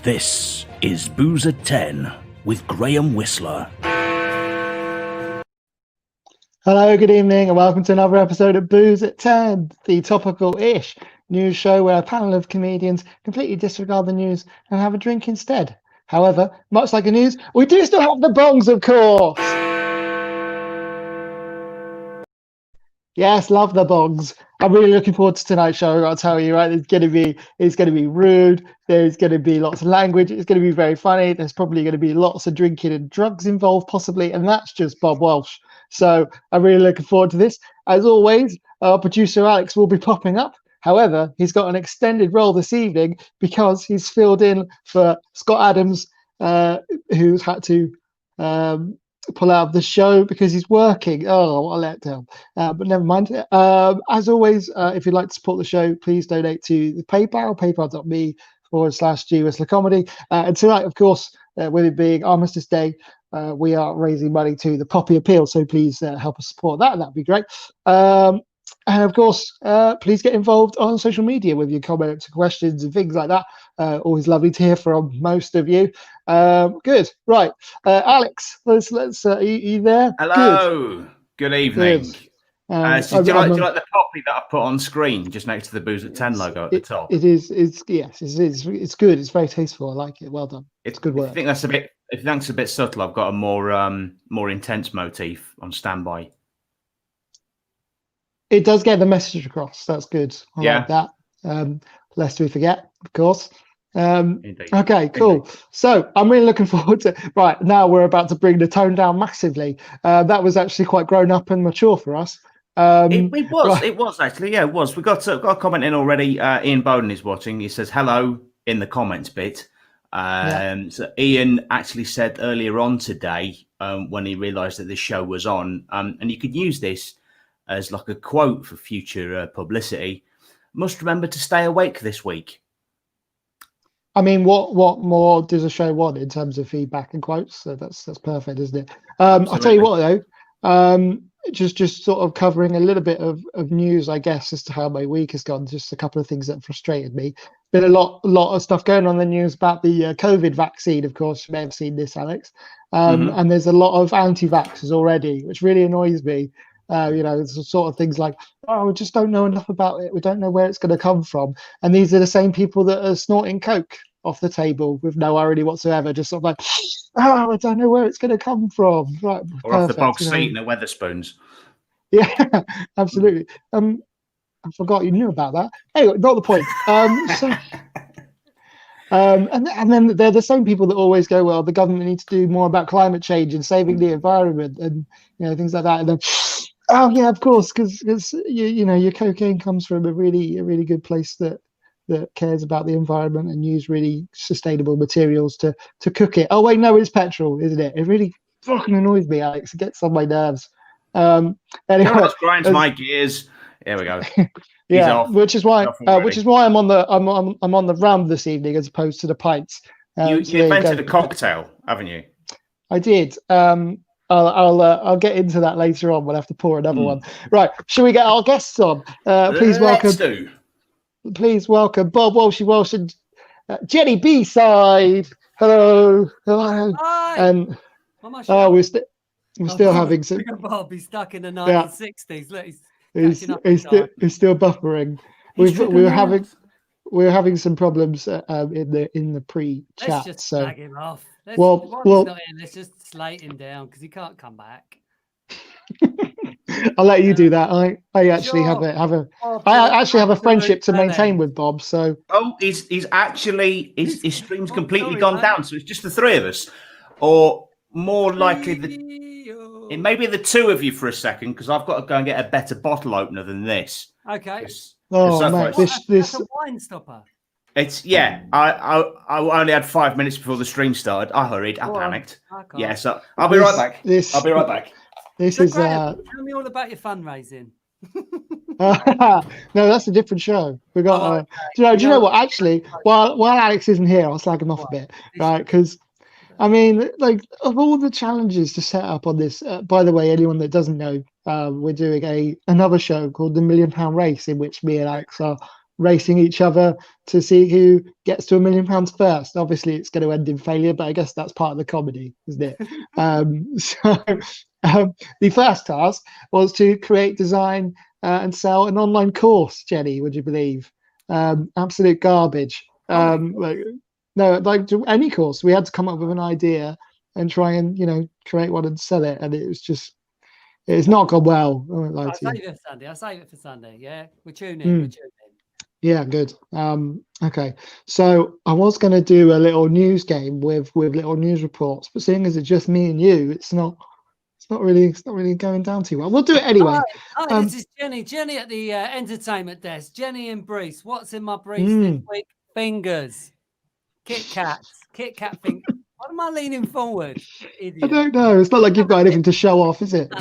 This is Booze at 10 with Graham Whistler. Hello, good evening, and welcome to another episode of Booze at 10, the topical-ish news show where a panel of comedians completely disregard the news and have a drink instead. However, much like the news, we do still have the bongs, of course. Yes, love the bongs. I'm really looking forward to tonight's show. I'll tell you, right? It's going to be rude. There's going to be lots of language. It's going to be very funny. There's probably going to be lots of drinking and drugs involved, possibly, and that's just Bob Walsh. So I'm really looking forward to this. As always, our producer Alex will be popping up. However, he's got an extended role this evening because he's filled in for Scott Adams, who's had to pull out of the show because he's working. Oh, what a letdown. But never mind. As always, if you'd like to support the show, please donate to the PayPal, paypal.me/G Whistler Comedy. And tonight, of course, with it being Armistice Day, we are raising money to the Poppy Appeal. So please help us support that. That'd be great. And of course, please get involved on social media with your comments and questions and things like that. Always lovely to hear from most of you. Good. Right. Alex, let's are you there? Hello. Good evening. Good. Do you like the copy that I put on screen just next to the Booze at 10 logo at the top? It is. It's good. It's very tasteful. I like it. Well done. It's good work. If you think that's a bit subtle, I've got a more intense motif on standby. It does get the message across. That's good. I like that. Lest we forget, of course. Indeed. Okay, cool. Indeed. So I'm really looking forward to. Right now, we're about to bring the tone down massively. That was actually quite grown up and mature for us. It was. Right. It was actually. Yeah, it was. We got a comment in already. Ian Bowden is watching. He says hello in the comments bit. So Ian actually said earlier on today when he realised that this show was on, and you could use this as like a quote for future publicity. Must remember to stay awake this week. I mean, what more does a show want in terms of feedback and quotes? So that's perfect, isn't it? I'll tell you what though, just sort of covering a little bit of news, I guess, as to how my week has gone. Just a couple of things that frustrated me. Been a lot of stuff going on in the news about the COVID vaccine. Of course, you may have seen this, Alex. And there's a lot of anti-vaxxers already, which really annoys me. It's sort of things like, we just don't know enough about it. We don't know where it's going to come from. And these are the same people that are snorting coke off the table with no irony whatsoever. Just sort of like, I don't know where it's going to come from. Right, or perfect, off the box seat and the Weatherspoons. Yeah, absolutely. I forgot you knew about that. Anyway, not the point. And then they're the same people that always go, well, the government needs to do more about climate change and saving the environment and things like that. And then, oh yeah, of course, because your cocaine comes from a really good place that cares about the environment and use really sustainable materials to cook it. Oh wait, no, it's petrol, isn't it? It really fucking annoys me, Alex. It gets on my nerves. Anyway, that grinds my gears. There we go. Yeah, which is why I'm on the rum this evening as opposed to the pints. You invented a cocktail, haven't you? I did. I'll get into that later on. We'll have to pour another one. Right. Shall we get our guests on? Please welcome Bob Walsh and Jenny B-side. Hello. Hi. And we're still having some. Bob, he's stuck in the 1960s. Look, he's still buffering. We're having some problems in the pre-chat. Let's just slag him off. He's not in, let's just slate him down because he can't come back. I'll let you do that. I actually have a friendship to maintain with Bob. So his stream's completely gone down. So it's just the three of us, or more likely it may be the two of you for a second because I've got to go and get a better bottle opener than this. Okay. This a wine stopper. It's I only had 5 minutes before the stream started. I hurried. I panicked. Yeah, so I'll be right back. I'll be right back. This is tell me all about your fundraising. No, that's a different show. We got. Do you know what? Actually, while Alex isn't here, I'll slag him off a bit, right? Because I mean, like, of all the challenges to set up on this, by the way, anyone that doesn't know, we're doing another show called the £1 Million Race, in which me and Alex are racing each other to see who gets to £1 million first. Obviously, it's going to end in failure, but I guess that's part of the comedy, isn't it? The first task was to create, design, and sell an online course. Jenny, would you believe? Absolute garbage. Like any course, we had to come up with an idea and try and create one and sell it, and it's not gone well. I'll save it for Sunday. I'll save it for Sunday. Yeah, we're tuning in. Yeah, good. Okay, so I was going to do a little news game with little news reports, but seeing as it's just me and you, it's not really going down too well. We'll do it anyway. Hi, this is Jenny. Jenny at the entertainment desk. Jenny and Brice. What's in my briefs this week? Fingers. Kit Kat fingers. What am I leaning forward? Idiot. I don't know. It's not like you've got anything to show off, is it?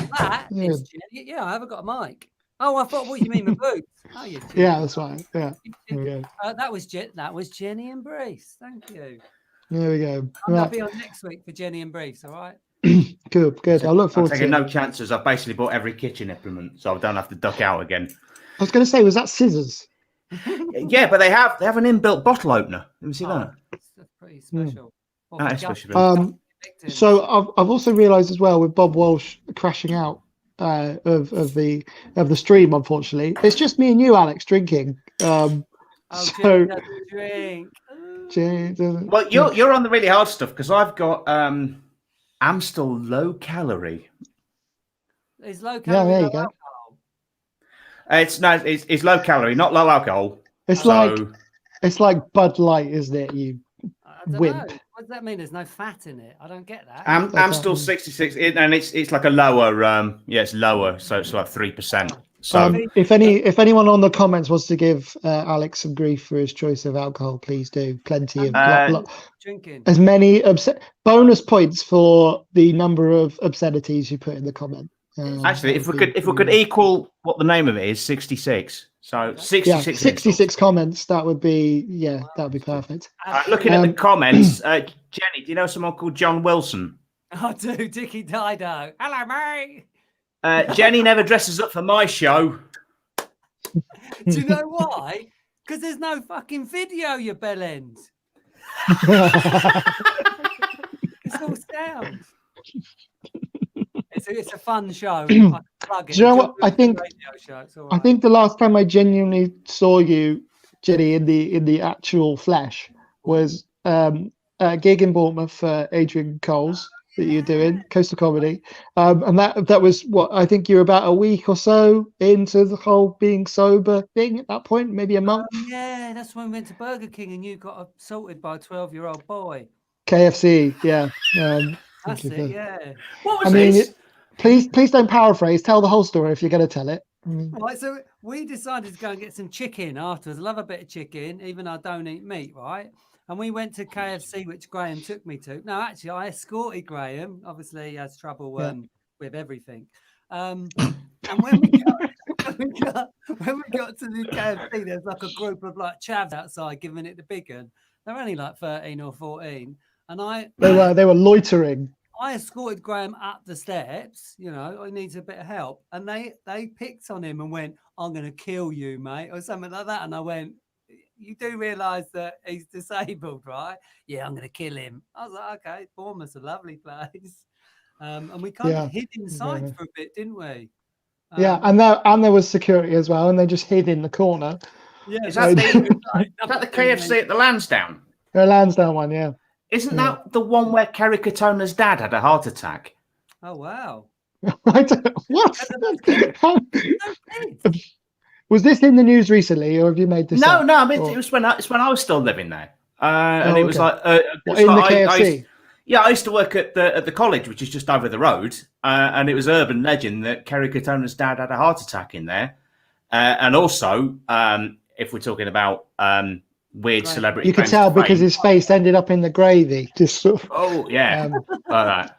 Yeah, I haven't got a mic. Oh, I thought, what you mean with boots? Oh, yeah, that's right. Yeah. There we go. That was Jenny and Brice. Thank you. There we go. I'm going to be on next week for Jenny and Brice, all right? Good. I look forward to it. I'm taking no chances. I've basically bought every kitchen implement, so I don't have to duck out again. I was going to say, was that scissors? Yeah, but they have an inbuilt bottle opener. Let me see that. That's pretty special. That is special. So I've also realised as well with Bob Walsh crashing out of the stream. Unfortunately, it's just me and you, Alex, drinking. Jenny doesn't drink. Jenny doesn't. Well, you're on the really hard stuff because I've got Amstel low calorie. It's low calorie. Yeah, there you go. It's low calorie, not low alcohol. It's like Bud Light, isn't it? You wimp. Know. What does that mean? There's no fat in it. I don't get that. Amstel 66, and it's like a lower. It's lower, so it's like 3%. So if anyone on the comments wants to give Alex some grief for his choice of alcohol, please do. Plenty of drinking. As many bonus points for the number of obscenities you put in the comment. Actually, if we could equal what the name of it is, 66. So 66. 66 comments. That would be perfect. Looking at the comments, Jenny, do you know someone called John Wilson? I do. Dickie Dido. Hello, mate. Jenny never dresses up for my show. Do you know why? Because there's no fucking video, you bellend. It's all sound. It's a fun show. Do you know what? I think the last time I genuinely saw you, Jenny, in the actual flesh was a gig in Bournemouth for Adrian Coles that you're doing, Coastal Comedy. And that was what I think you're about a week or so into the whole being sober thing at that point, maybe a month. Yeah, that's when we went to Burger King and you got assaulted by a 12-year-old boy. KFC, yeah. That's it, yeah. What was this? Please don't paraphrase. Tell the whole story if you're going to tell it. Right, so we decided to go and get some chicken afterwards. I love a bit of chicken, even though I don't eat meat, right? And we went to KFC, which Graham took me to. No, actually, I escorted Graham. Obviously, he has trouble with everything. And when we got to the KFC, there's like a group of like chavs outside giving it the big one. They're only like 13 or 14. And they were loitering. I escorted Graham up the steps, he needs a bit of help. And they picked on him and went, "I'm going to kill you, mate," or something like that. And I went, "You do realise that he's disabled, right?" "Yeah, I'm going to kill him." I was like, "Okay, Bournemouth's a lovely place." And we kind of hid inside for a bit, didn't we? And there was security as well, and they just hid in the corner. Yeah, is that the KFC at the Lansdowne? The Lansdowne one, yeah. Isn't that the one where Kerry Katona's dad had a heart attack? Oh, wow. What? Was this in the news recently, or have you made this up? No. I mean, it's when I was still living there, and it was like in the KFC. I used to work at the college, which is just over the road, and it was urban legend that Kerry Katona's dad had a heart attack in there, and also if we're talking about weird celebrity. You could tell because his face ended up in the gravy. Just sort of. Oh yeah, all right.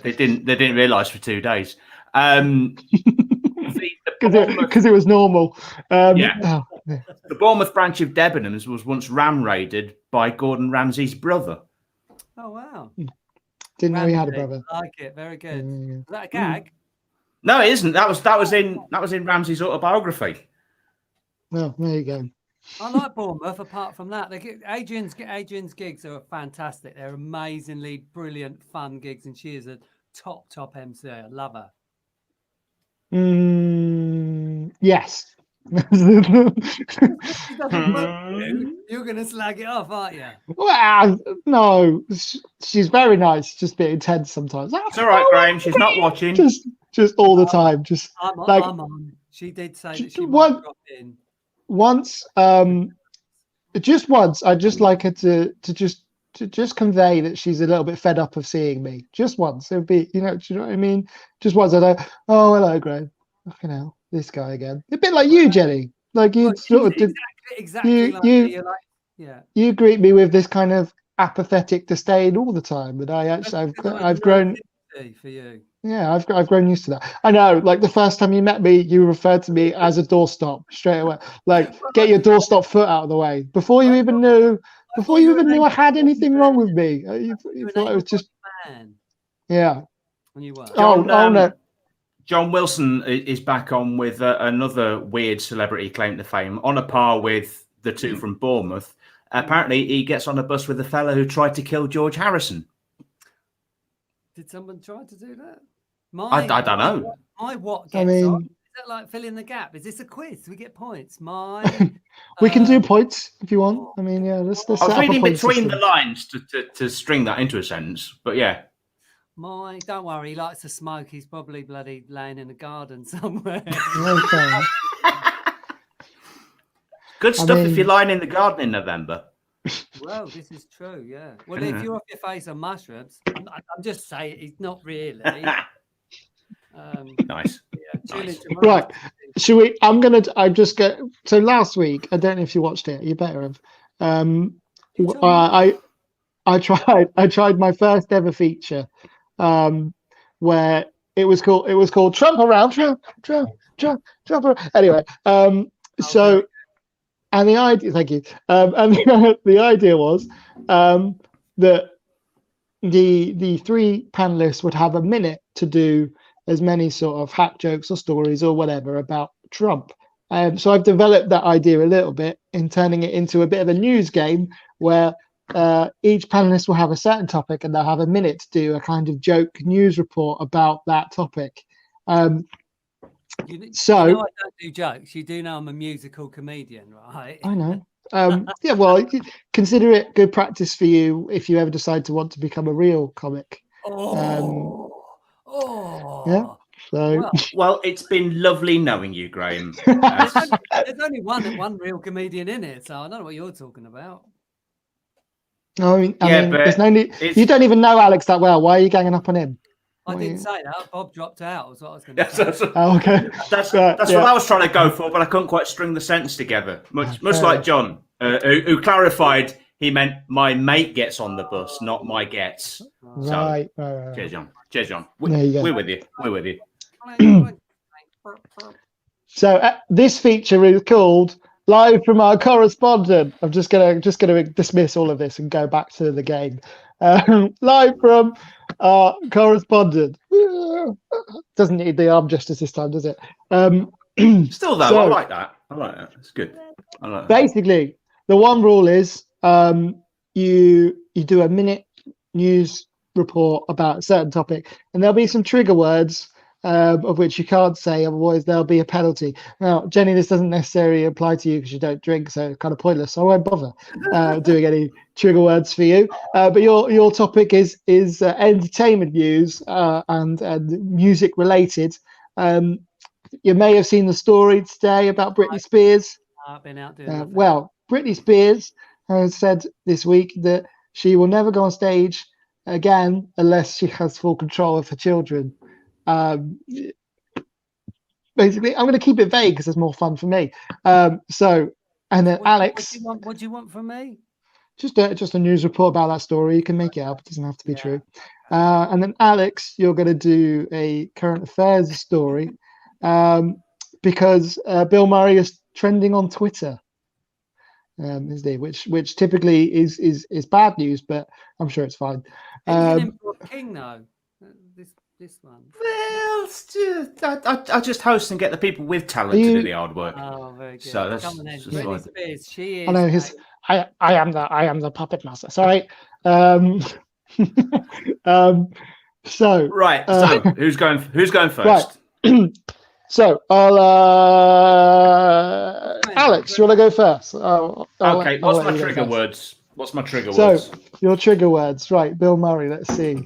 They didn't realise for 2 days. Because it was normal. The Bournemouth branch of Debenhams was once ram raided by Gordon Ramsay's brother. Oh wow! Didn't know he had a brother. I like it. Very good. Is that a gag? No, it isn't. That was in Ramsay's autobiography. Well, there you go. I like Bournemouth. Apart from that, Adrian's gigs are fantastic. They're amazingly brilliant, fun gigs, and she is a top MC. I love her. Yes. You're going to slag it off, aren't you? Well, no, she's very nice. Just a bit intense sometimes. It's all right, Graham. She's not watching. Just all the time. Just I'm like on. She did say that she might drop in. Once, just once, I'd just like her to just convey that she's a little bit fed up of seeing me. Just once, it would be, do you know what I mean? Just once, I'd like, oh, hello, Graham. Fucking hell, this guy again. A bit like you, Jenny. Like you sort of exactly like me. You're like, yeah. You greet me with this kind of apathetic disdain all the time, but I've grown. For you. Yeah, I've grown used to that. I know. Like the first time you met me, you referred to me as a doorstop straight away. Like, get your doorstop foot out of the way before you even knew. Before you even knew I had anything wrong with me. You thought it was just. Man. Yeah. And you were. Oh no. John Wilson is back on with another weird celebrity claim to fame, on a par with the two from Bournemouth. Apparently, he gets on a bus with a fellow who tried to kill George Harrison. Did someone try to do that? I don't know. What gets on? Is that like fill in the gap? Is this a quiz? Do we get points? We can do points if you want. I mean, yeah, let's I was reading between the lines to string that into a sentence, but yeah. Don't worry, he likes to smoke. He's probably bloody laying in a garden somewhere. Okay. Good stuff if you're lying in the garden in November. Well, this is true, yeah. Well, if you're off your face on mushrooms, I'm just saying it's not really. Nice. Yeah, nice. Right. Should we? I just get. So last week, I don't know if you watched it. You better have. I tried my first ever feature, where it was called Trump Around, Trump Around. Anyway, so. And the idea, thank you. And the idea was that the three panelists would have a minute to do as many sort of hack jokes or stories or whatever about Trump. So I've developed that idea a little bit in turning it into a bit of a news game where each panelist will have a certain topic and they'll have a minute to do a kind of joke news report about that topic. You know I don't do jokes. You do know I'm a musical comedian, right? I know. Yeah, well, consider it good practice for you if you ever decide to want to become a real comic. Yeah. So. Well, it's been lovely knowing you, Graham. There's only one real comedian in it, so I don't know what you're talking about. I mean, there's no need. You don't even know Alex that well. Why are you ganging up on him? I didn't say that. Bob dropped out. Was what I was going to say. Oh, okay. That's what I was trying to go for, but I couldn't quite string the sentence together. Much like John, who clarified he meant my mate gets on the bus, not my gets. Right. Cheers, John. We're with you. So this feature is called Live from Our Correspondent. I'm just gonna dismiss all of this and go back to the game. Live from our correspondent. Doesn't need the arm justice this time, does it? Still though, I like that. It's good. I like that. Basically, the one rule is you do a minute news report about a certain topic, and there'll be some trigger words of which you can't say, otherwise there'll be a penalty. Now, Jenny, this doesn't necessarily apply to you because you don't drink, so it's kind of pointless. So I won't bother doing any trigger words for you. But your topic is entertainment news and music related. You may have seen the story today about Britney Spears. I've been out doing well, Britney Spears has said this week that she will never go on stage again unless she has full control of her children. Basically, I'm going to keep it vague because it's more fun for me. And then Alex, what do you want from me? Just a news report about that story. You can make it up; it doesn't have to be true. And then Alex, you're going to do a current affairs story because Bill Murray is trending on Twitter. Isn't he? Which typically is bad news, but I'm sure it's fine. King though. this one. Well, I just host and get the people with talent to do the hard work. Oh, very good. So that's, Come on then. that's Britney fine. Spears, she is. I know I am the puppet master. Sorry. So Right. So who's going first? Right. So I'll Alex, you want to go first? Okay. What's my trigger words? What's my trigger So words? your trigger words, right? Bill Murray. Let's see.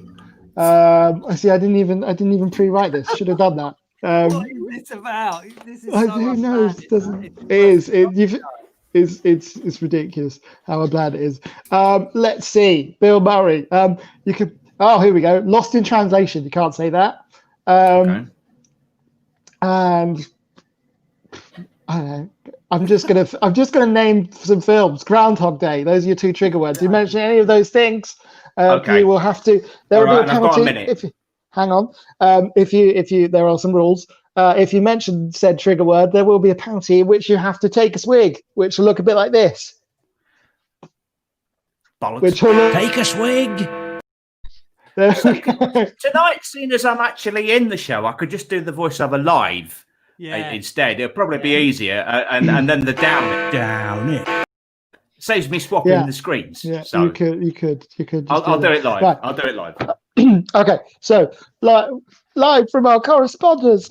I see. I didn't even pre-write this. Should have done that. What is this about? This is so who knows? unplanned, It is. It's ridiculous how bad it is. Let's see. Bill Murray. You could. Oh, here we go. Lost in translation. You can't say that. Okay. And I don't know. I'm just gonna name some films. Groundhog Day. Those are your two trigger words. You mention any of those things, Okay. you will have to. There will be a I've got a penalty. minute. Hang on. If you, there are some rules. If you mention said trigger word, there will be a penalty in which you have to take a swig, which will look a bit like this. Bollocks. Which will look, Take a swig. Tonight, seeing as I'm actually in the show, I could just do the voiceover live instead. It'll probably be easier, and then the down it saves me swapping the screens. Yeah, so you could. I'll do it live. Right. I'll do it live. Okay, so live from our correspondents.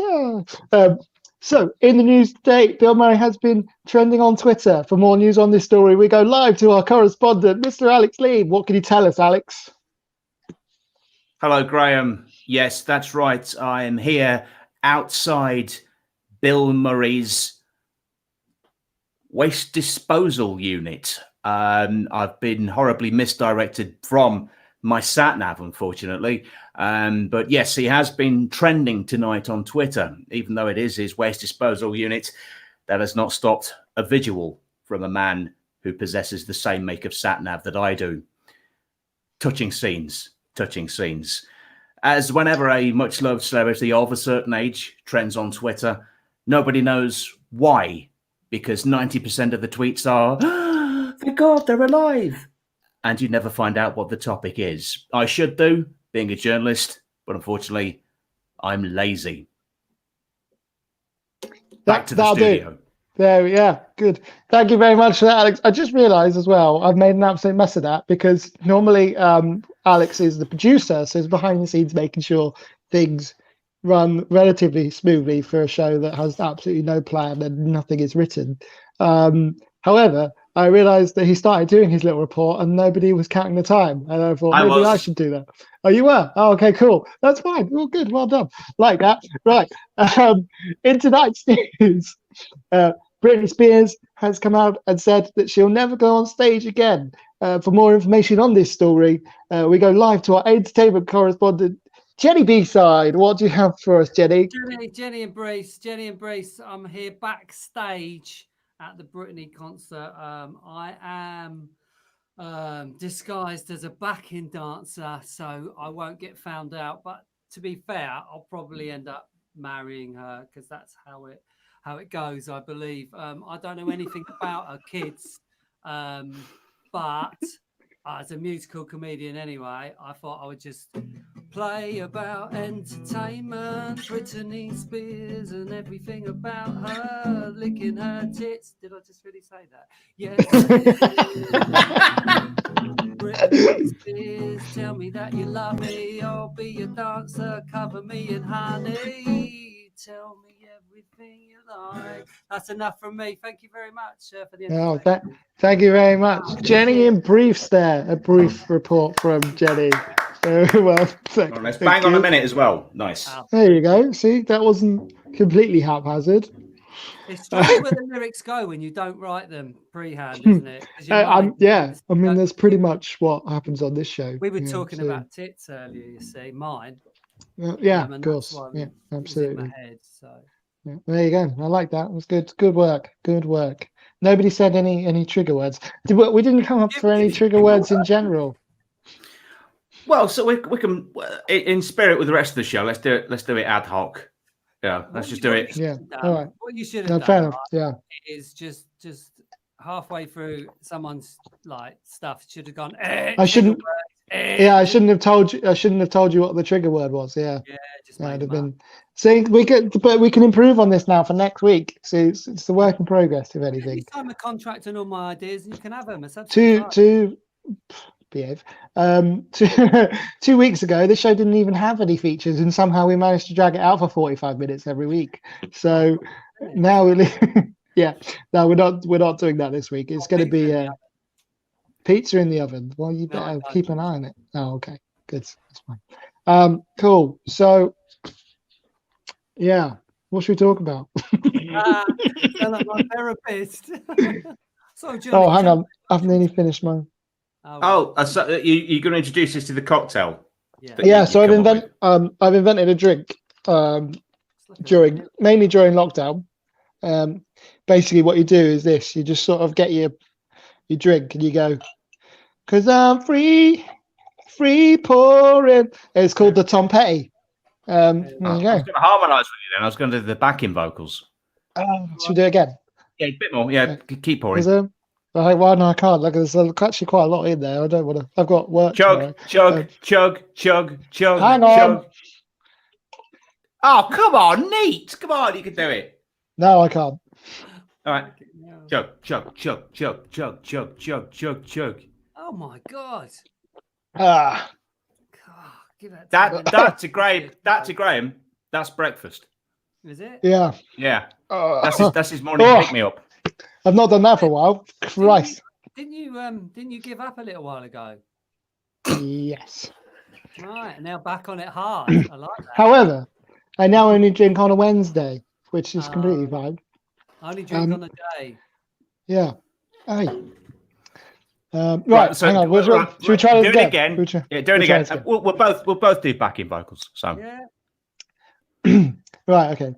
So in the news today, Bill Murray has been trending on Twitter. For more news on this story, we go live to our correspondent, Mr. Alex Leam. What can you tell us, Alex? Hello, Graham. Yes, that's right. I am here outside Bill Murray's waste disposal unit. I've been horribly misdirected from my sat-nav, unfortunately. But yes, he has been trending tonight on Twitter, even though it is his waste disposal unit. That has not stopped a visual from a man who possesses the same make of sat-nav that I do. Touching scenes. As whenever a much-loved celebrity of a certain age trends on Twitter, nobody knows why, because 90% of the tweets are, thank God they're alive. And you never find out what the topic is. I should do, being a journalist, but unfortunately, I'm lazy. Back to the studio. There, yeah, good. Thank you very much for that, Alex. I just realised as well, I've made an absolute mess of that because normally Alex is the producer, so he's behind the scenes making sure things run relatively smoothly for a show that has absolutely no plan and nothing is written. However, I realised that he started doing his little report and nobody was counting the time. And I thought maybe I should do that. Oh, you were? Oh, okay, cool. That's fine. Well, good. Well done. Like that. Right. In tonight's news, Britney Spears has come out and said that she'll never go on stage again. For more information on this story, we go live to our entertainment correspondent, Jenny B-side. What do you have for us, Jenny? Jenny and Brace. I'm here backstage at the Britney concert. I am disguised as a backing dancer, so I won't get found out. But to be fair, I'll probably end up marrying her because that's how it goes, I believe. I don't know anything about her kids, but as a musical comedian anyway, I thought I would just play about entertainment, Britney Spears and everything about her, licking her tits. Did I just really say that? Yes. Britney Spears, tell me that you love me. I'll be your dancer, cover me in honey. Tell me everything you like. That's enough from me. Thank you very much for the thank you very much. Jenny in briefs there. A brief report from Jenny. Well, let's bang on a minute as well. Nice. There you go. See, that wasn't completely haphazard. It's true where the lyrics go when you don't write them pre-hand, isn't it? Yeah, I mean, that's pretty much what happens on this show. We were talking about tits earlier, you see, mine. Yeah, of course. Yeah, absolutely. In my head, so. Yeah, there you go. I like that. It was good. Good work. Good work. Nobody said any trigger words. We didn't come up for any trigger words in general. Well, so we can, in spirit with the rest of the show, let's do it ad hoc. Yeah, let's just do it. Yeah, all right. What you should have done, fair enough. Yeah, is just halfway through someone's like stuff should have gone. I shouldn't. Yeah, I shouldn't have told you. I shouldn't have told you what the trigger word was. Yeah, Yeah, just yeah, made it'd have them up. been. See, but we can improve on this now for next week. So it's the work in progress, if You anything. sign a contract and all my ideas, and you can have them. It's absolutely fine. To behave. 2 weeks ago, this show didn't even have any features, and somehow we managed to drag it out for 45 minutes every week. So now yeah, no, we're not doing that this week. It's going to be pizza in the oven. Well, you better keep an eye on it. Oh, okay, good. That's fine. Cool. So, yeah, what should we talk about? Sound like my therapist. So, Oh, hang on, I've nearly finished mine. So you're going to introduce us to the cocktail? Yeah. So I've invented a drink mainly during lockdown. Basically, what you do is this: you just sort of get your drink and you go, "'Cause I'm free pouring." It's called the Tom Petty. There you go. I was going to harmonise with you then. I was going to do the backing vocals. Should we do it again? Yeah, a bit more. Yeah, keep pouring. Is there? Well, no, I can't. Like, there's actually quite a lot in there. I don't want to. I've got work. Chug. Hang on. Oh, come on, neat. Come on, you can do it. No, I can't. All right. Chug. Oh my God. Give That to Graham. That's breakfast. Is it? Yeah. Yeah. That's his morning pick me up. I've not done that for a while. Christ. Didn't you give up a little while ago? Yes. Right, and now back on it hard. I like that. However, I now only drink on a Wednesday, which is completely fine. I only drink on a day. Yeah. Hey. Right. So hang on. Should we try it again? Yeah, do it again. We'll both do backing vocals. So. Yeah. Right. Okay.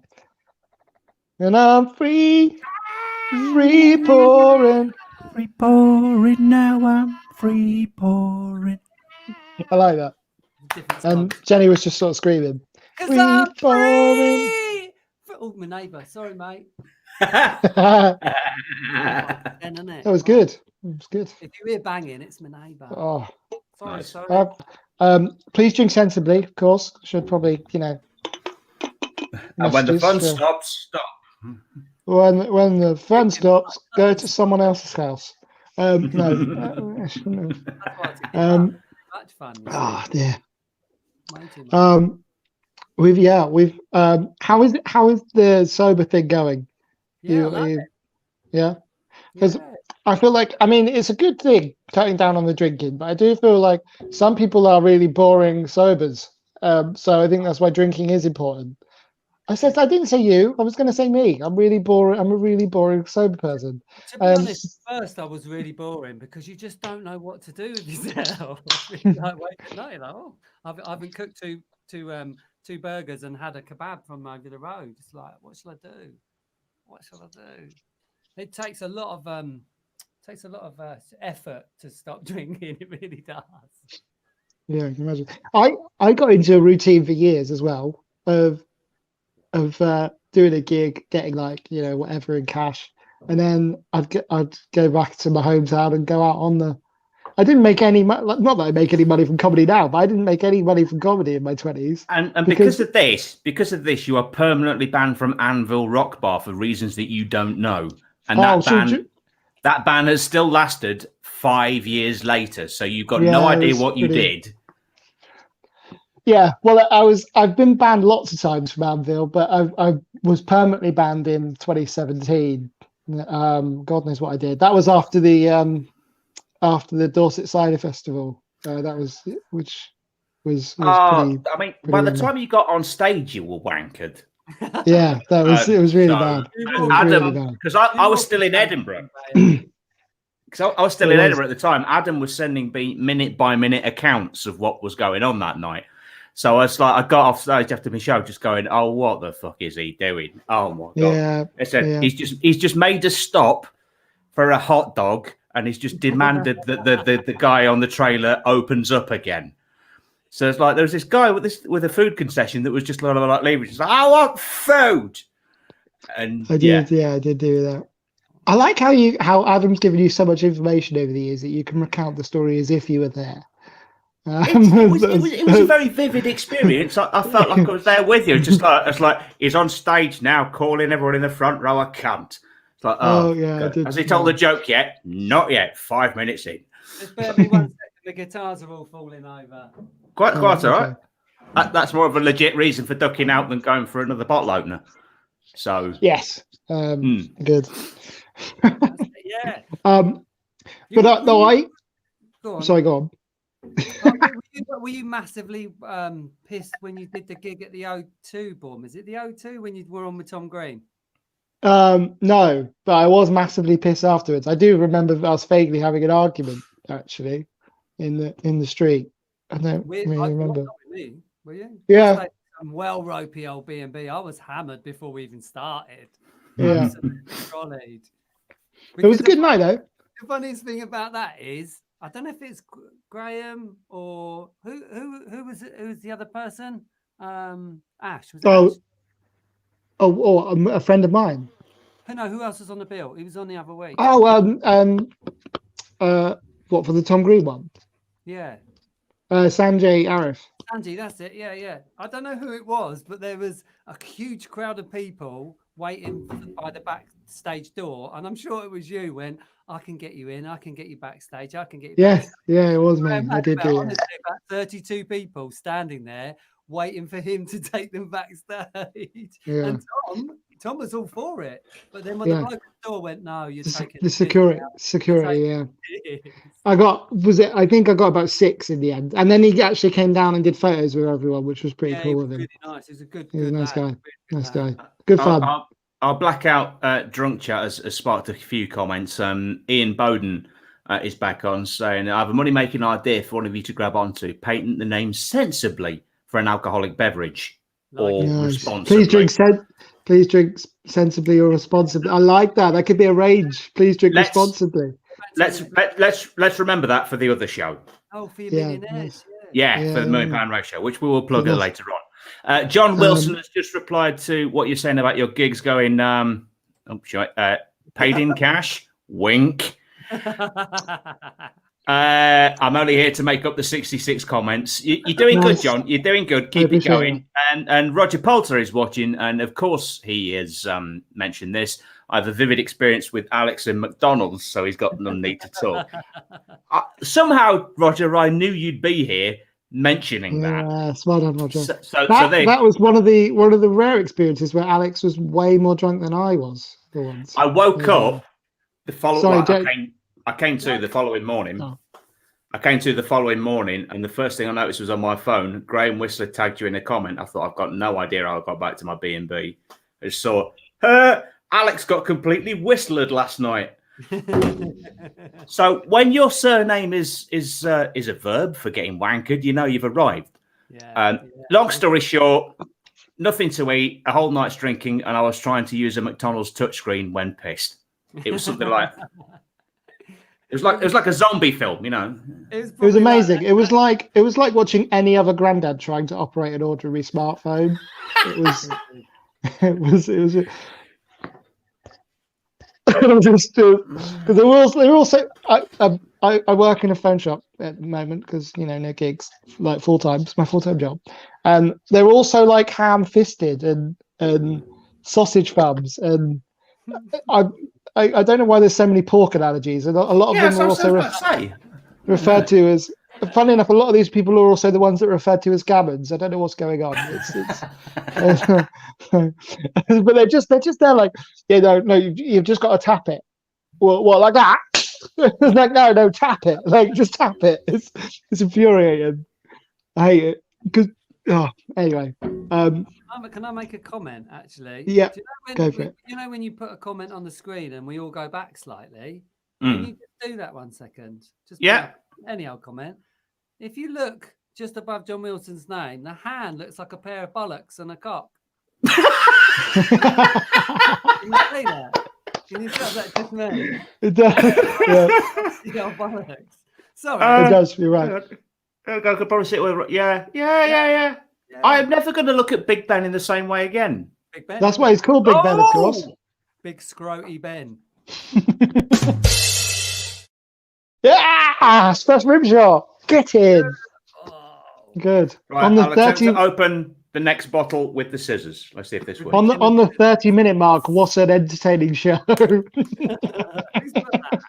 And I'm free pouring. Free pouring now. I'm free pouring. I like that. And Jenny was just sort of screaming. Free pouring. Oh, my neighbour. Sorry, mate. That was good. It was good. If you hear banging, it's my neighbour. Oh, sorry. Please drink sensibly, of course. Should probably, And when the fun stops, stop. When the fun stops, go to someone else's house. No. Much fun. Oh dear. We've how is the sober thing going? Yeah. Because I feel like, I mean, it's a good thing cutting down on the drinking, but I do feel like some people are really boring sobers. So I think that's why drinking is important. I didn't say you. I was going to say me. I'm really boring. I'm a really boring sober person. To be honest, at first I was really boring because you just don't know what to do with yourself. Like, wait, no, I haven't cooked two burgers and had a kebab from over the road. It's like, what shall I do? What shall I do? It takes a lot of effort to stop drinking. It really does. Yeah, I can imagine. I got into a routine for years as well of doing a gig, getting whatever in cash, and then I'd go back to my hometown and go out on the. I didn't make any money. Not that I make any money from comedy now, but I didn't make any money from comedy in my 20s. And because of this, you are permanently banned from Anvil Rock Bar for reasons that you don't know. And that ban has still lasted 5 years later. So you've got no idea what you did. Yeah, well, I've been banned lots of times from Anvil, but I was permanently banned in 2017. God knows what I did. That was after the Dorset Cider Festival. Which was pretty. I mean, by the time you got on stage, you were wankered. Yeah, it was really bad. Adam, because I was still in Edinburgh. Because I was still in Edinburgh at the time. Adam was sending me minute by minute accounts of what was going on that night. So I got off stage after my show, just going, "Oh, what the fuck is he doing? Oh my god!" Yeah, I said, "He's just made us stop for a hot dog, and he's just demanded that the guy on the trailer opens up again." So it's like there was this guy with a food concession that was just like leaving. He's like, "I want food," and I did. Yeah, I did do that. I like how Adam's given you so much information over the years that you can recount the story as if you were there. It was a very vivid experience. I felt like I was there with you. It's like he's on stage now, calling everyone in the front row a cunt. It's like, has he told the joke yet? Not yet. 5 minutes in. Just bear me 1 second. The guitars are all falling over. Quite all right. That's more of a legit reason for ducking out than going for another bottle opener. So yes, good. Yeah. But sorry, go on. Were you massively pissed when you did the gig at the O2, Bourne? Is it the O2 when you were on with Tom Green? No, but I was massively pissed afterwards. I do remember us vaguely having an argument actually in the street. I don't really remember. Were you? Yeah. Like some ropey old B&B. I was hammered before we even started. Yeah. It was a good night though. The funniest thing about that is I don't know if it's Graham or who was it? Who was the other person? Ash. Was it Ash? A friend of mine. No, who else was on the bill? He was on the other week. What, for the Tom Green one? Yeah. Sanjay Arif. Sanjay, that's it. Yeah. I don't know who it was, but there was a huge crowd of people waiting by the backstage door, and I'm sure it was you when I can get you in, I can get you backstage, I can get you backstage. Yeah, it was me. I did do honestly, about 32 people standing there waiting for him to take them backstage. Yeah. And Tom was all for it. But then when the bloke at the door went, no, you're taking the security, yeah. I think I got about 6 in the end. And then he actually came down and did photos with everyone, which was pretty cool with him. Really nice. He's a good nice guy. Really nice guy. Good fun. Our blackout drunk chat has sparked a few comments. Ian Bowden is back on saying, I have a money-making idea for one of you to grab onto. Patent the name sensibly for an alcoholic beverage or responsibly. Please drink sensibly or responsibly. I like that. That could be a range. Please drink responsibly. Let's remember that for the other show. Oh, for your millionaires. Yeah, for the £1 million ratio, which we will plug later on. John Wilson has just replied to what you're saying about your gigs going paid in cash. Wink. I'm only here to make up the 66 comments. You're doing good, John. You're doing good. Keep it going. And Roger Poulter is watching, and of course he has mentioned this. I have a vivid experience with Alex and McDonald's, so he's got no need to talk. Somehow, Roger, I knew you'd be here mentioning that. Yes, well done, Roger. That was one of the rare experiences where Alex was way more drunk than I was. For once. I woke up the following. I came to the following morning. Oh. I came to the following morning, and the first thing I noticed was on my phone, Graham Whistler tagged you in a comment. I thought, I've got no idea how I got back to my B&B. I just saw, Alex got completely whistlered last night. So when your surname is a verb for getting wankered, you know you've arrived. Long story short, nothing to eat, a whole night's drinking, and I was trying to use a McDonald's touchscreen when pissed. It was something like... It was like a zombie film, you know. It was amazing. It was like watching any other granddad trying to operate an ordinary smartphone. It was just because they're also. I work in a phone shop at the moment because no gigs, like full time. It's my full-time job, and they're also like ham-fisted and sausage thumbs and I don't know why there's so many pork analogies. And a lot of them are also referred to as. Funny enough, a lot of these people are also the ones that are referred to as gammons. I don't know what's going on. But they're just there like, no, you've just got to tap it. Well, like that? Like no, tap it. Like just tap it. It's infuriating. I hate it because. Oh, anyway. Can I make a comment, actually? Yeah, go for it. When you put a comment on the screen and we all go back slightly, can you just do that 1 second? Just any old comment. If you look just above John Wilson's name, the hand looks like a pair of bollocks and a cock. Can you see that? Can you tell that just me? It does. You got bollocks. Sorry. It does, you're right. I could probably sit with yeah. I am never going to look at Big Ben in the same way again. Big Ben. That's why he's called Big Ben, of course. Big Scroty Ben. Yeah, Splash Rimshaw, get in. Good. Right, On the I'll attempt 30 to open the next bottle with the scissors. Let's see if this works. on the 30-minute mark, what an entertaining show. Who's got that?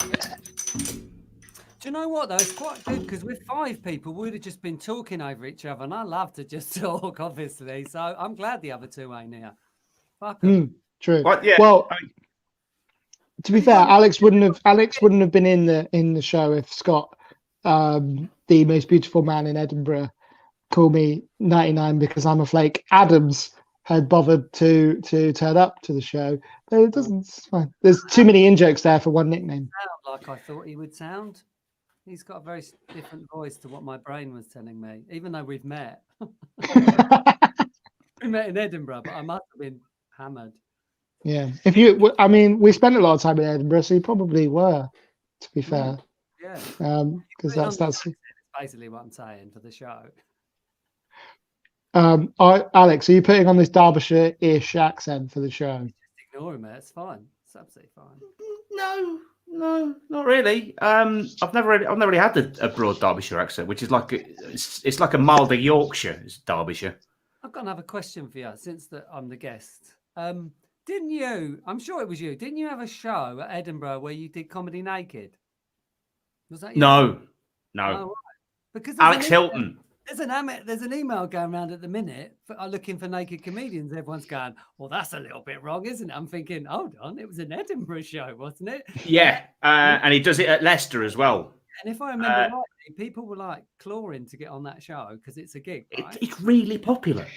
Yeah. Do you know what though? It's quite good because with 5 people, we'd have just been talking over each other, and I love to just talk, obviously. So I'm glad the other 2 ain't here. Fuck 'em. True. What? Yeah. Well, to be fair, Alex wouldn't have been in the show if Scott, the most beautiful man in Edinburgh, called me 99 because I'm a flake. Adams had bothered to turn up to the show, but it doesn't. It's fine. There's too many in-jokes there for one nickname. Sound like I thought he would sound. He's got a very different voice to what my brain was telling me, even though we've met. We met in Edinburgh, but I must have been hammered. Yeah. We spent a lot of time in Edinburgh, so you probably were, to be fair. Yeah. Because that's basically what I'm saying for the show. Alex, are you putting on this Derbyshire-ish accent for the show? Just ignore him, mate. It's fine. It's absolutely fine. No, not really. I've never really had a broad Derbyshire accent, which is like it's like a milder Yorkshire. It's Derbyshire. I've got another question for you since I'm the guest. Didn't you? I'm sure it was you. Didn't you have a show at Edinburgh where you did comedy naked? Was that you? No. Oh, right. Because Alex Hilton. There's an email going around at the minute looking for naked comedians. Everyone's going, well, that's a little bit wrong, isn't it? I'm thinking, hold on, it was an Edinburgh show, wasn't it? Yeah, and he does it at Leicester as well. And if I remember rightly, people were like clawing to get on that show because it's a gig, right? It's really popular.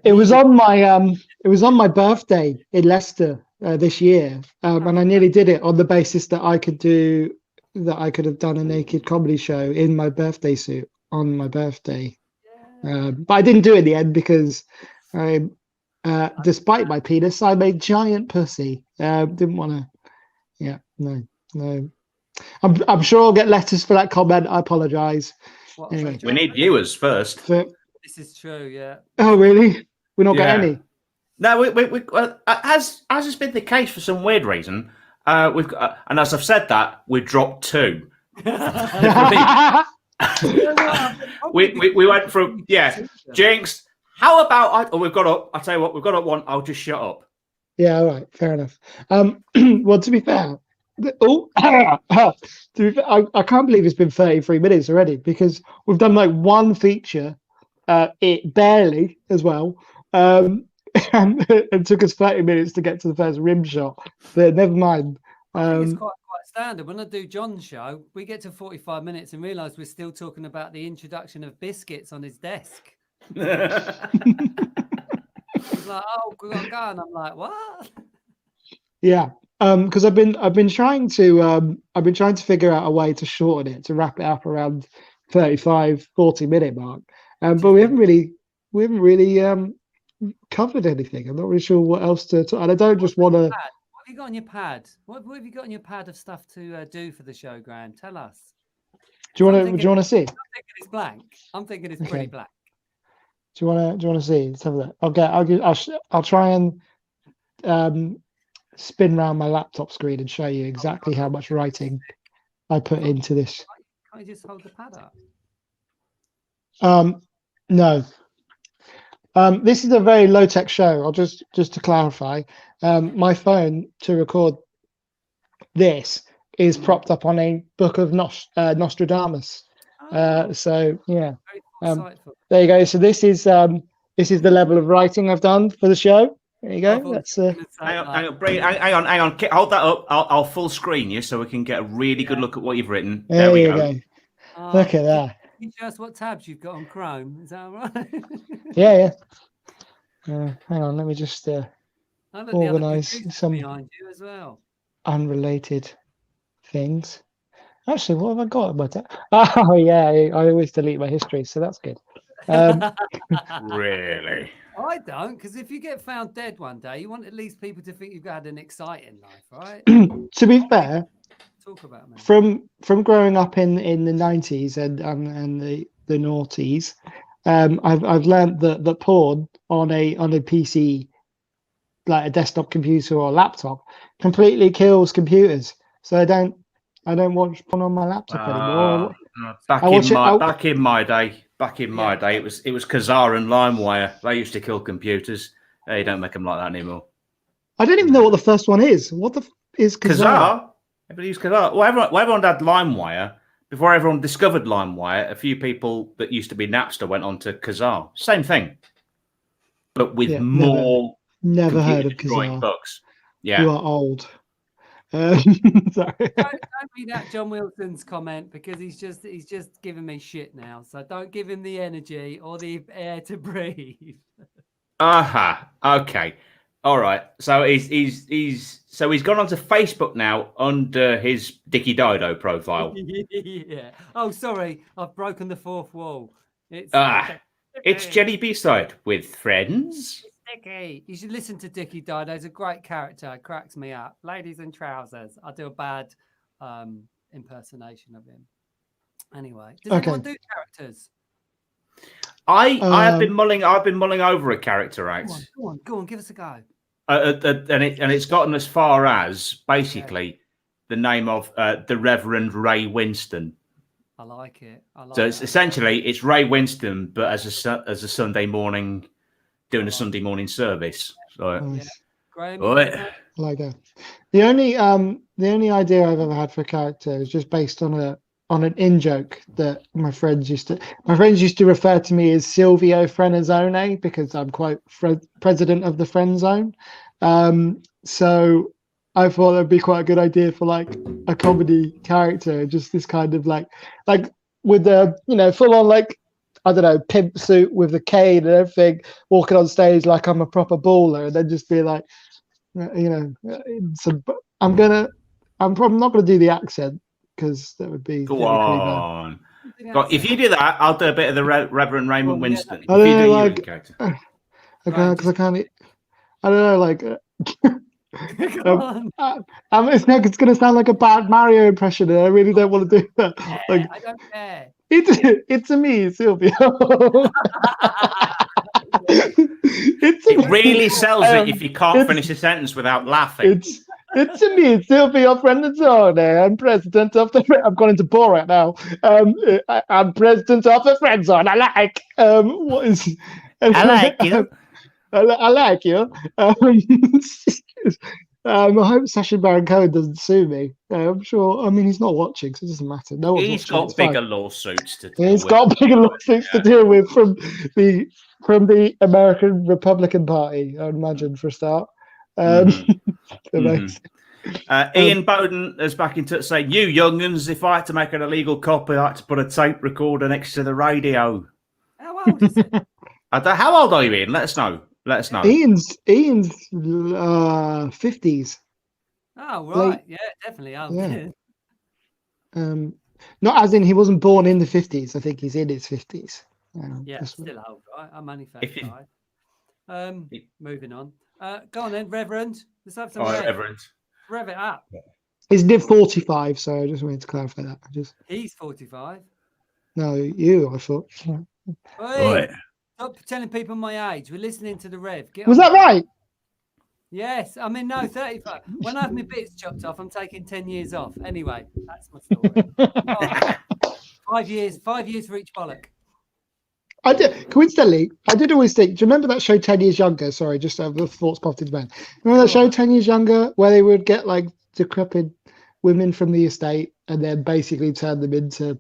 It was on my birthday in Leicester this year, and I nearly did it on the basis that I could have done a naked comedy show in my birthday suit on my birthday. But I didn't do it in the end because despite my penis, I'm a giant pussy. Didn't want to. Yeah, no. I'm sure I'll get letters for that comment. I apologise. Anyway. We need viewers first. This is true, yeah. Oh, really? We're not getting any? No, we as has been the case for some weird reason, we've got, and as I've said that, we've dropped 2. we went from Jinx. How about we've got up? I'll tell you what, we've got up one. I'll just shut up. Yeah, all right, fair enough. Well, to be fair, I can't believe it's been 33 minutes already because we've done like one feature, it barely as well, and it took us 30 minutes to get to the first rim shot. But never mind. I think it's quite standard. When I do John's show, we get to 45 minutes and realise we're still talking about the introduction of biscuits on his desk. He's like, "Oh, we got to go," and I'm like, "What?" Yeah, because I've been trying to figure out a way to shorten it to wrap it up around 35-40 minute mark, but we haven't really covered anything. I'm not really sure what else to and I don't just want to. What have you got on your pad? What have you got on your pad of stuff to do for the show, Graham? Tell us. Do you want to see? I'm thinking it's blank. I'm thinking it's pretty blank. Do you want to see? Let's have a look. I'll try and spin around my laptop screen and show you exactly how much writing I put into this. Can't you just hold the pad up? No. This is a very low-tech show. I'll just to clarify, my phone to record this is propped up on a book of Nostradamus. So yeah, there you go. So this is the level of writing I've done for the show. There you go. That's hang on. Hold that up. I'll full screen you so we can get a really good look at what you've written. There we go. Look at that. Can you show us what tabs you've got on Chrome? Is that all right? Yeah. Hang on, let me just organise some behind you as well. Unrelated things. Actually, what have I got on my tab? Oh yeah, I always delete my history, so that's good. Really? I don't, because if you get found dead one day, you want at least people to think you've had an exciting life, right? To be fair, talk about me. From growing up in the 90s and the noughties, I've learned that porn on a PC, like a desktop computer or a laptop, completely kills computers. So I don't watch porn on my laptop anymore. Back I watch in my day, it was Kazaa and LimeWire. They used to kill computers. They don't make them like that anymore. I don't even know what the first one is. What is Kazaa? Kazaa? Everybody used Kazaa. Well, everyone had LimeWire. Before everyone discovered LimeWire, a few people that used to be Napster went on to Kazaa. Same thing, but with more. Never heard of Kazaa. Bugs. Yeah, you are old. Sorry. Don't read out John Wilson's comment because he's just giving me shit now. So don't give him the energy or the air to breathe. Aha. Okay. All right. So he's gone onto Facebook now under his Dicky Dido profile. Yeah. Oh, sorry, I've broken the fourth wall. It's Jenny B-side with friends. Dicky. You should listen to Dicky Dido. He's a great character. It cracks me up. Ladies in trousers. I do a bad impersonation of him. Anyway, does anyone do characters? I've been mulling over a character out. Go on, give us a go. And it's gotten as far as basically the name of the Reverend Ray Winston. I like it. So it's essentially it's Ray Winston, but as a Sunday morning, doing a Sunday morning service. So, Graham, I like that. The only idea I've ever had for a character is just based on an in joke that my friends used to refer to me as Silvio Frenazone because I'm quote president of the friend zone. So I thought that'd be quite a good idea for like a comedy character, just this kind of like with the full on like I don't know pimp suit with the cane and everything, walking on stage like I'm a proper baller, and then just be like, I'm probably not gonna do the accent because that would be. Go on. If you do that, I'll do a bit of the Reverend Raymond Winston. I don't know, like, because I can't. I don't know, like. It's going to sound like a bad Mario impression, and I really don't want to do that. Like, I don't care. It's a me, Silvio. It really sells it if you can't finish a sentence without laughing. It's a me, Silvio Friendzone. I'm president of the. I'm going into Borat now. I'm president of the Friendzone. I like. What is? I like you. I like you. I hope Sacha Baron Cohen doesn't sue me. I'm sure. I mean, he's not watching, so it doesn't matter. No one's He's watching, got bigger lawsuits to deal with. He's got bigger lawsuits to deal with from the American Republican Party, I would imagine, for a start. Ian Bowden is back in touch saying, "You young'uns, if I had to make an illegal copy, I had to put a tape recorder next to the radio." How old is it? How old are you, Ian? Let us know. Ian's 50s. Oh right, yeah, definitely. Not as in he wasn't born in the 50s. I think he's in his 50s. Still old, right? I'm only 35. Moving on. Go on then, Reverend. Let's have some. Reverend. Rev it up. Isn't it 45? So I just wanted to clarify that. He's 45. No, you. I thought. Right. Stop telling people my age. We're listening to the Rev. Was that right? Yes. I mean, no, 35. When I have my bits chopped off, I'm taking 10 years off. Anyway, that's my story. 5 years for each bollock. Coincidentally, I did always think, do you remember that show 10 Years Younger? Sorry, just the thoughts popped into mind. Remember that show 10 Years Younger where they would get like decrepit women from the estate and then basically turn them into,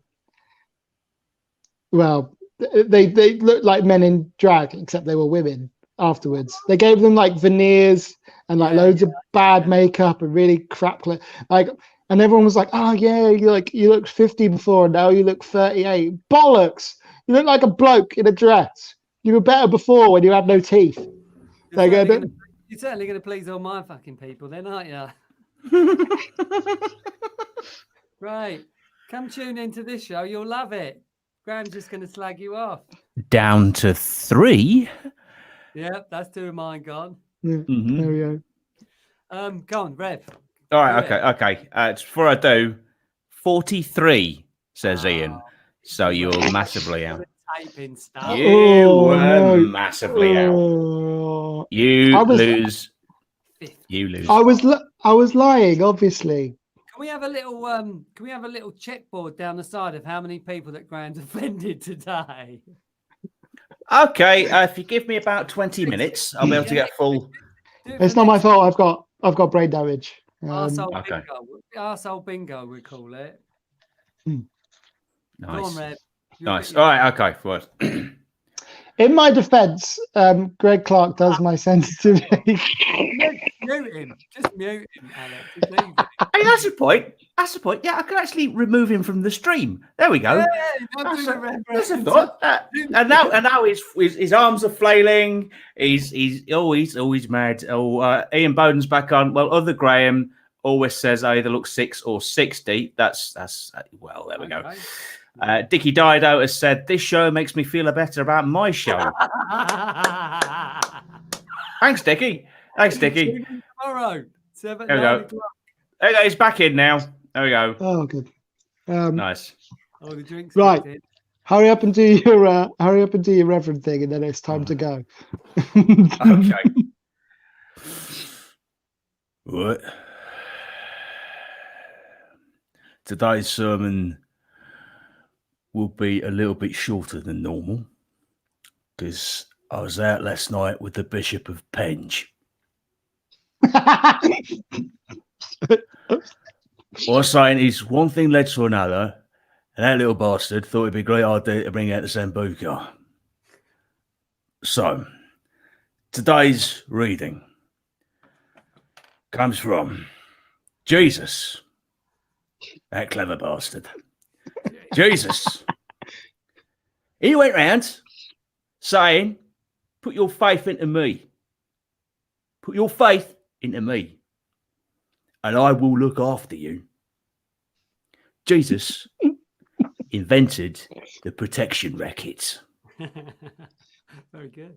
well, they looked like men in drag, except they were women afterwards. They gave them like veneers and like loads of bad makeup and really crap, like, and everyone was like, "Oh yeah, you looked 50 before, and now you look 38." Bollocks! You look like a bloke in a dress. You were better before when you had no teeth. You're certainly going to please all my fucking people, then, aren't you? Right, come tune into this show. You'll love it. Graham's just going to slag you off. Down to 3. Yeah, that's 2 of mine gone. Yeah, there we go. Go on, Rev. All right, okay. Before I do, 43, says Ian. So you're massively out. Typing stuff. You were massively out. You lose. You lose. I was lying, obviously. Can we have a little checkboard down the side of how many people that Graham's offended today? Okay, if you give me about 20 minutes, I'll be able to get full. It's not my fault. I've got brain damage. Arsehole Okay. bingo. Arsehole bingo, we call it. Nice. Go on, Rev. Nice. All right. Okay. First. In my defence, Greg Clark does my sensitivity. Mute him. Just mute him, Alex. He's leaving. Hey, that's the point. That's the point. Yeah, I could actually remove him from the stream. There we go. Hey, don't do the That's a reverend. thought. And now his arms are flailing. He's always mad. Oh, Ian Bowden's back on. Well, other Graham always says I either look 6 or 60. That's well. There we go. Okay. Dickie Dido has said this show makes me feel better about my show. Thanks, Dickie. Thanks, Dickie. Tomorrow, 7 There we go. 9 o'clock. There we go. He's back in now. There we go. Oh, good. Nice. Oh, the drinks. Right. kicked in. Hurry up and do your reverend thing, and then it's time to go. Okay. Right. Today's sermon will be a little bit shorter than normal because I was out last night with the Bishop of Penge. What I'm saying is one thing led to another, and that little bastard thought it'd be a great idea to bring out the Sambuca. So, today's reading comes from Jesus, that clever bastard. Jesus. He went round saying, put your faith into me. Put your faith into me, and I will look after you. Jesus invented the protection racket. Very good.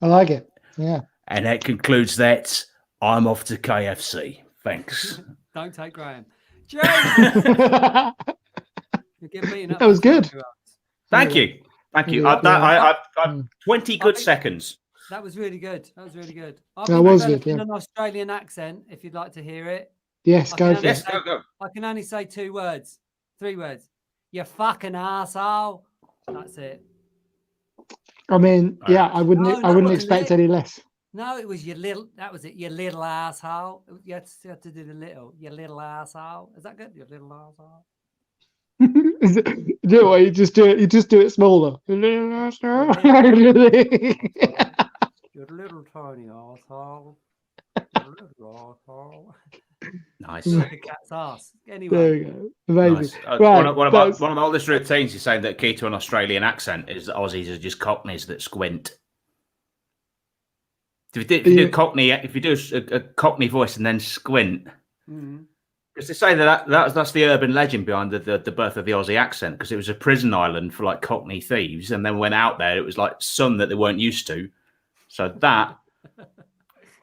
I like it. Yeah. And that concludes that. I'm off to KFC. Thanks. Don't take Graham. Jay, That you're getting beaten up was by good. 5-year-olds. Thank you. Thank you. Yeah, I've 20 good seconds. That was really good. That was really good. I've That been was good, developing yeah. an Australian accent, if you'd like to hear it. Yes, go for Yes, it. go. I can only say 3 words. You fucking asshole. That's it. I mean, yeah, I wouldn't No, I that wouldn't wasn't expect it. any less. No, it was that was it, you little asshole. You had to do the little, you little asshole. Is that good? You little asshole. Is it, you know what, you just do it smaller. You're a little tiny asshole. You're a little asshole. Nice. Like a cat's ass. There Anyway, we go. Amazing. Nice. Right, one of that's- my oldest routines is saying that key to an Australian accent is that Aussies are just Cockneys that squint. If you do Cockney, if you do a Cockney voice and then squint, because they say that's the urban legend behind the birth of the Aussie accent, because it was a prison island for like Cockney thieves, and then when out there it was like sun that they weren't used to, so that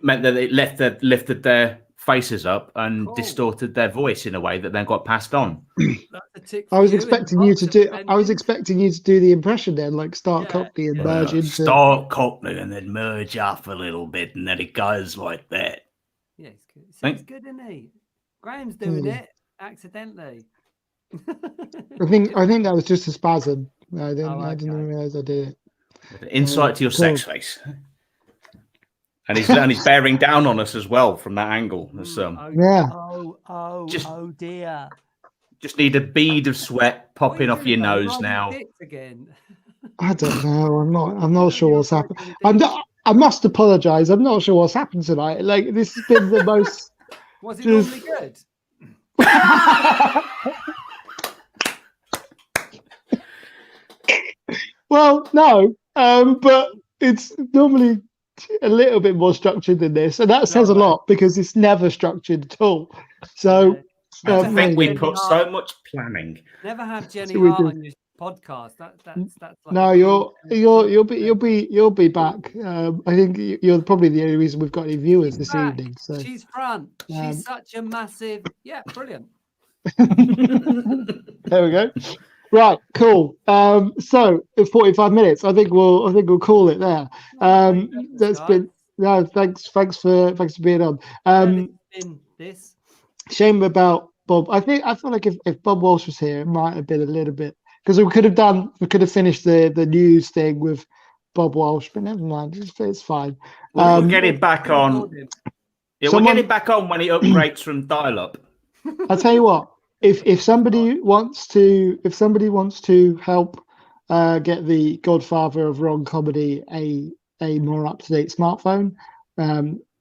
meant that it lifted their faces up and distorted their voice in a way that then got passed on. that's a tick for I was you expecting in you the to box do. of I was opinion. expecting you to do the impression then, like start Yeah, Cockney and yeah. merge into. Start Cockney and then merge up a little bit, and then it goes like that. Yeah, it's good. Sounds good, isn't he? Graham's doing it accidentally. I think that was just a spasm. I didn't. Oh, I didn't okay. realize I did it. With an insight to your Cool. sex face. And he's bearing down on us as well from that angle. There's, Yeah. Oh dear. just need a bead of sweat popping What off are you your doing, nose rolling now. dicks again. I don't know. I'm not sure what's happened. I must apologise. I'm not sure what's happened tonight. Like this has been the most. Was it Just- normally good? Well, no, but it's normally a little bit more structured than this, and that says a lot because it's never structured at all. So I um, think we Jenny put Hart. so much planning. Never have Jenny So we Hart do. on your podcast. That's like no, a you'll be back. I think you're probably the only reason we've got any viewers this back. evening. So She's front. Um, She's such a massive. Yeah, brilliant. there we go. Right, cool. So 45 minutes. I think we'll call it there. That's been thanks for being on. In this. Shame about Bob. I feel like if Bob Walsh was here, it might have been a little bit, because we could have finished the news thing with Bob Walsh, but never mind. It's fine. We'll get it back on. Yeah, we'll get it back on when it upgrades from dial-up. I'll tell you what. If somebody wants to help get the Godfather of Wrong Comedy a more up-to-date smartphone,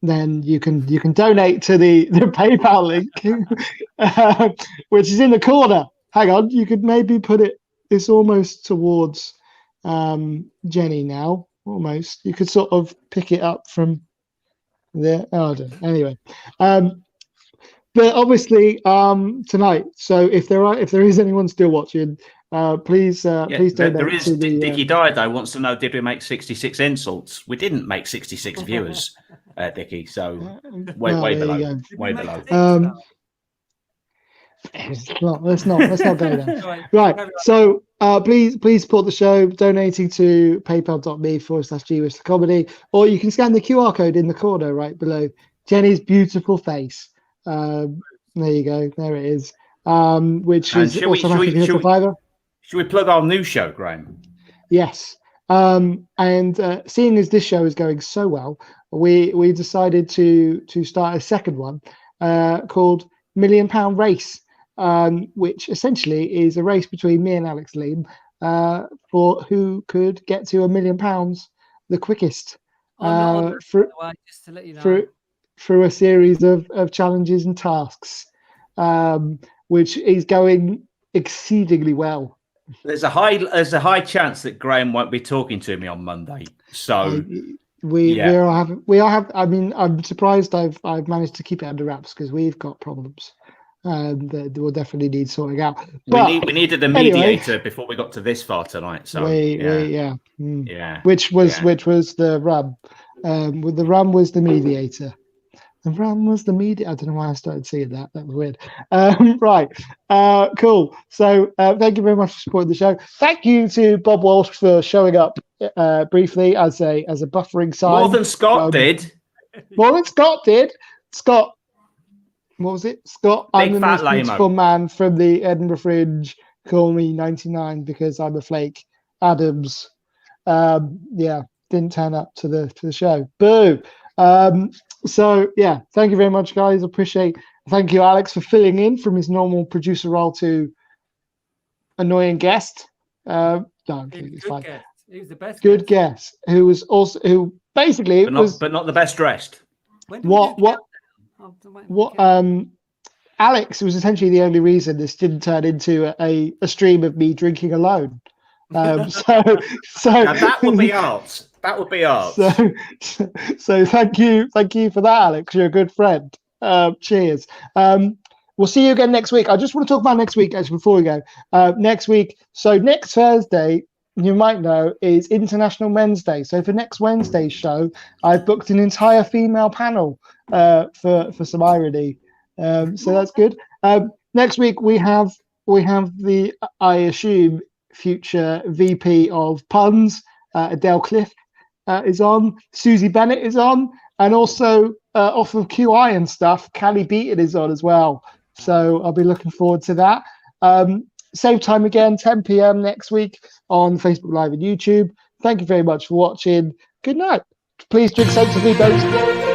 then you can donate to the PayPal link, which is in the corner. Hang on, you could maybe put it. It's almost towards Jenny now. Almost, you could sort of pick it up from there. Oh, I don't know. Anyway, but obviously tonight. So if there is anyone still watching, please donate. There is to the, Dickie Died though wants to know, did we make 66 insults? We didn't make 66 viewers, Dickie. So way below. Way below. Let's not go there. Right. So please support the show donating to paypal.me/GWishTheComedy, or you can scan the QR code in the corner right below Jenny's beautiful face. There you go. There it is. Which is automatically a fiver. Should we plug our new show, Graham? Yes. And seeing as this show is going so well, we decided to start a second one called £1 Million Race, which essentially is a race between me and Alex Leam for who could get to £1 million the quickest just to let you know. through a series of challenges and tasks, which is going exceedingly well. There's a high chance that Graham won't be talking to me on Monday. So we are having. I mean, I'm surprised I've managed to keep it under wraps because we've got problems that will definitely need sorting out. But we needed a mediator before we got to this far tonight. So which was the rum. The rum was the mediator. The rum was the media. I don't know why I started seeing that. That was weird. Right. Cool. So thank you very much for supporting the show. Thank you to Bob Walsh for showing up briefly as a buffering sign. More than Scott did. More than Scott did. Scott, what was it? Scott, I'm the most beautiful man from the Edinburgh Fringe. Call me 99 because I'm a flake. Adams. Didn't turn up to the show. Boo. So yeah, thank you very much, guys. Thank you, Alex, for filling in from his normal producer role to annoying guest. No, it's fine. Guest. He was the best. Good guest. Who basically but not the best dressed. Alex was essentially the only reason this didn't turn into a stream of me drinking alone. So now that would be art. That would be art. So thank you for that, Alex. You're a good friend. Cheers. We'll see you again next week. I just want to talk about next week actually before we go. Next week. So next Thursday, you might know, is International Men's Day. So for next Wednesday's show, I've booked an entire female panel for some irony. So that's good. Next week we have the, I assume, future VP of puns, Adele Cliff is on, Susie Bennett is on, and also off of QI and stuff, Callie Beaton is on as well. So I'll be looking forward to that. Same time again, 10 p.m. next week on Facebook Live and YouTube. Thank you very much for watching. Good night. Please drink sensibly, don't.